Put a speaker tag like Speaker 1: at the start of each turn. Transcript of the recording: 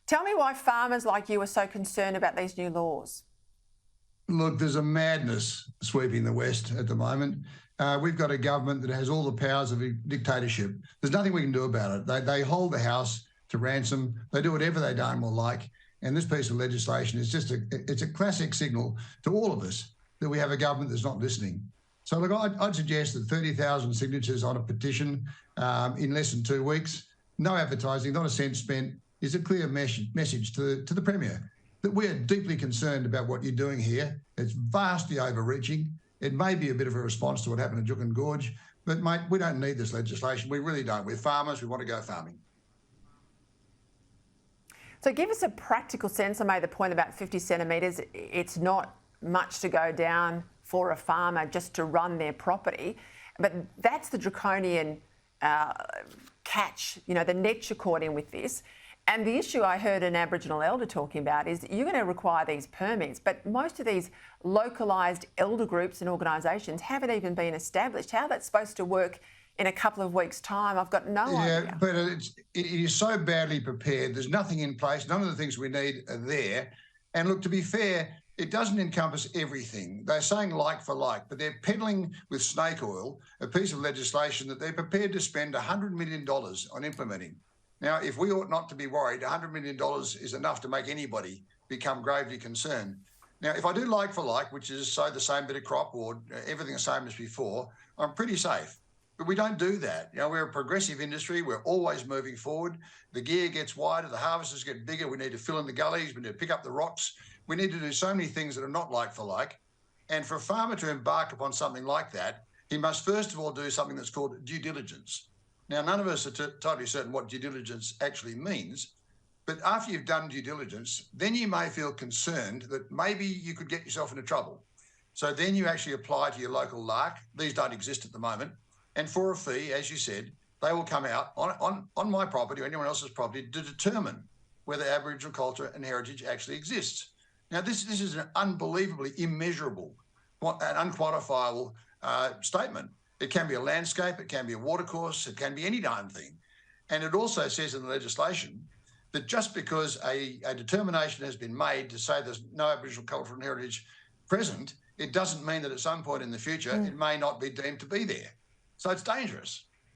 Speaker 1: Tell me why farmers like you are so concerned about these new laws.
Speaker 2: Look, there's a madness sweeping the West at the moment. We've got a government that has all the powers of a dictatorship. There's nothing we can do about it. They hold the House to ransom. They do whatever they darn well like. And this piece of legislation is just it's a classic signal to all of us that we have a government that's not listening. So look, I'd suggest that 30,000 signatures on a petition in less than 2 weeks, no advertising, not a cent spent, is a clear message to the Premier that we are deeply concerned about what you're doing here. It's vastly overreaching. It may be a bit of a response to what happened at Juukan Gorge, but mate, we don't need this legislation. We really don't. We're farmers. We want to go farming.
Speaker 1: So give us a practical sense. I made the point about 50 centimetres. It's not much to go down for a farmer just to run their property, but that's the draconian catch, you know, the net you're caught in with this. And the issue I heard an Aboriginal elder talking about is you're going to require these permits, but most of these localised elder groups and organisations haven't even been established. How that's supposed to work in a couple of weeks' time, I've got no idea.
Speaker 2: Yeah, but it is so badly prepared. There's nothing in place. None of the things we need are there. And look, to be fair, it doesn't encompass everything. They're saying like for like, but they're peddling with snake oil a piece of legislation that they're prepared to spend $100 million on implementing. Now, if we ought not to be worried, $100 million is enough to make anybody become gravely concerned. Now, if I do like for like, which is sow the same bit of crop or everything the same as before, I'm pretty safe. But we don't do that. You know, we're a progressive industry. We're always moving forward. The gear gets wider, the harvesters get bigger. We need to fill in the gullies. We need to pick up the rocks. We need to do so many things that are not like for like. And for a farmer to embark upon something like that, he must first of all do something that's called due diligence. Now, none of us are totally certain what due diligence actually means, but after you've done due diligence, then you may feel concerned that maybe you could get yourself into trouble. So then you actually apply to your local LARC. These don't exist at the moment. And for a fee, as you said, they will come out on my property or anyone else's property to determine whether Aboriginal culture and heritage actually exists. Now, this is an unbelievably immeasurable, an unquantifiable statement. It can be a landscape, it can be a watercourse, it can be any darn thing. And it also says in the legislation that just because a determination has been made to say there's no Aboriginal culture and heritage present, it doesn't mean that at some point in the future it may not be deemed to be there. So it's dangerous.